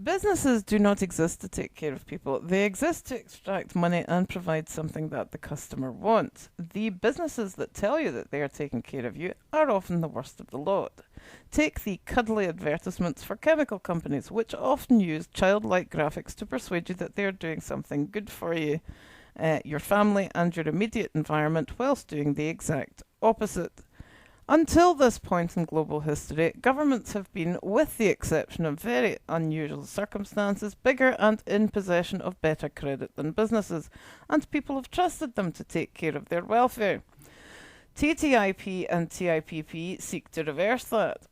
Businesses do not exist to take care of people. They exist to extract money and provide something that the customer wants. The businesses that tell you that they are taking care of you are often the worst of the lot. Take the cuddly advertisements for chemical companies, which often use childlike graphics to persuade you that they are doing something good for you, your family, and your immediate environment, whilst doing the exact opposite. Until this point in global history, governments have been, with the exception of very unusual circumstances, bigger and in possession of better credit than businesses, and people have trusted them to take care of their welfare. TTIP and TIPP seek to reverse that.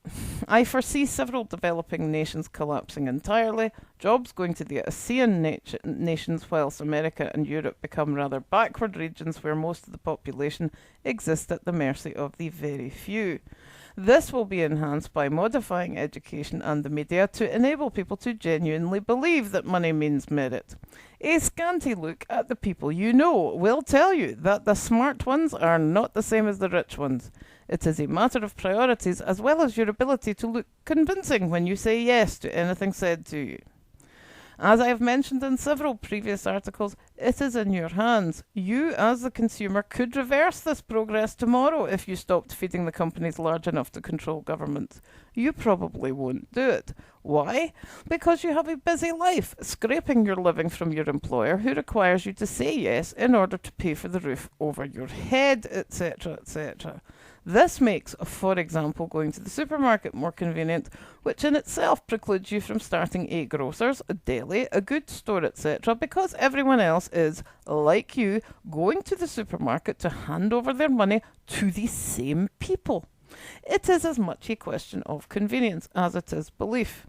I foresee several developing nations collapsing entirely, jobs going to the ASEAN nations, whilst America and Europe become rather backward regions where most of the population exist at the mercy of the very few. This will be enhanced by modifying education and the media to enable people to genuinely believe that money means merit. A scanty look at the people you know will tell you that the smart ones are not the same as the rich ones. It is a matter of priorities as well as your ability to look convincing when you say yes to anything said to you. As I have mentioned in several previous articles, it is in your hands. You, as the consumer, could reverse this progress tomorrow if you stopped feeding the companies large enough to control governments. You probably won't do it. Why? Because you have a busy life, scraping your living from your employer who requires you to say yes in order to pay for the roof over your head, etc., etc. This makes, for example, going to the supermarket more convenient, which in itself precludes you from starting a grocer's, a deli, a goods store, etc., because everyone else is, like you, going to the supermarket to hand over their money to the same people. It is as much a question of convenience as it is belief.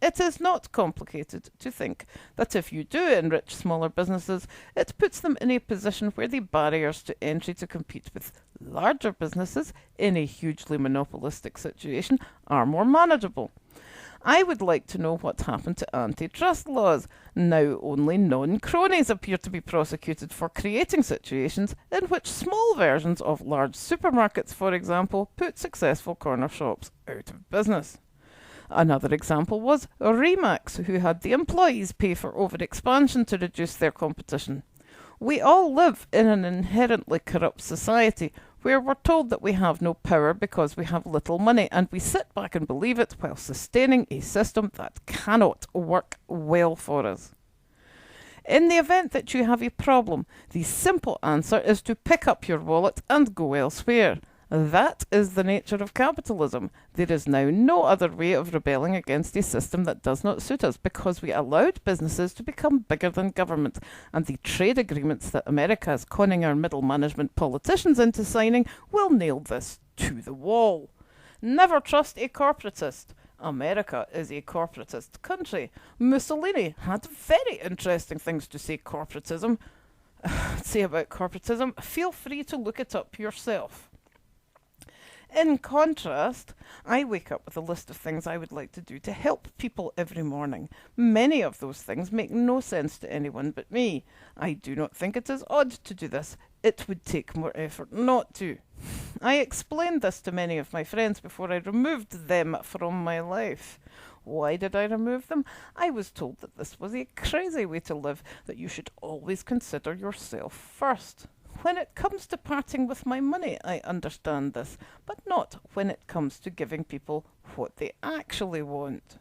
It is not complicated to think that if you do enrich smaller businesses, it puts them in a position where the barriers to entry to compete with larger businesses in a hugely monopolistic situation are more manageable. I would like to know what happened to antitrust laws. Now only non-cronies appear to be prosecuted for creating situations in which small versions of large supermarkets, for example, put successful corner shops out of business. Another example was Remax, who had the employees pay for overexpansion to reduce their competition. We all live in an inherently corrupt society where we're told that we have no power because we have little money, and we sit back and believe it while sustaining a system that cannot work well for us. In the event that you have a problem, the simple answer is to pick up your wallet and go elsewhere. That is the nature of capitalism. There is now no other way of rebelling against a system that does not suit us, because we allowed businesses to become bigger than government, and the trade agreements that America is conning our middle management politicians into signing will nail this to the wall. Never trust a corporatist. America is a corporatist country. Mussolini had very interesting things to say about corporatism. Feel free to look it up yourself. In contrast, I wake up with a list of things I would like to do to help people every morning. Many of those things make no sense to anyone but me. I do not think it is odd to do this. It would take more effort not to. I explained this to many of my friends before I removed them from my life. Why did I remove them? I was told that this was a crazy way to live, that you should always consider yourself first. When it comes to parting with my money, I understand this, but not when it comes to giving people what they actually want.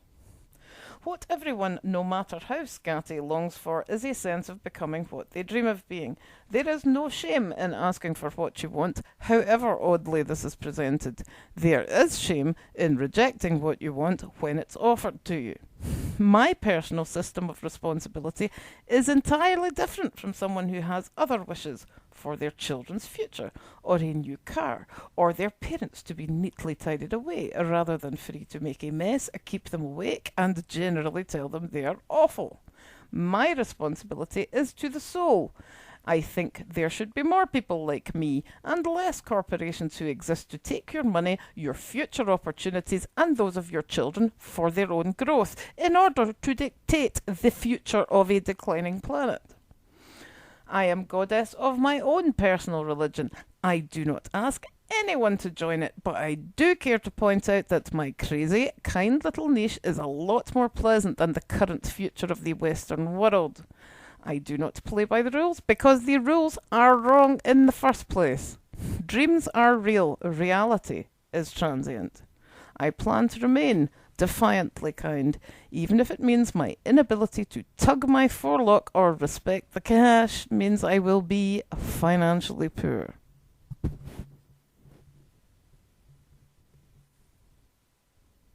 What everyone, no matter how scatty, longs for is a sense of becoming what they dream of being. There is no shame in asking for what you want, however oddly this is presented. There is shame in rejecting what you want when it's offered to you. My personal system of responsibility is entirely different from someone who has other wishes for their children's future, or a new car, or their parents to be neatly tidied away, rather than free to make a mess, keep them awake, and generally tell them they are awful. My responsibility is to the soul. I think there should be more people like me, and less corporations who exist to take your money, your future opportunities, and those of your children for their own growth, in order to dictate the future of a declining planet. I am goddess of my own personal religion. I do not ask anyone to join it, but I do care to point out that my crazy, kind little niche is a lot more pleasant than the current future of the Western world. I do not play by the rules because the rules are wrong in the first place. Dreams are real, reality is transient. I plan to remain defiantly kind, even if it means my inability to tug my forelock or respect the cash means I will be financially poor.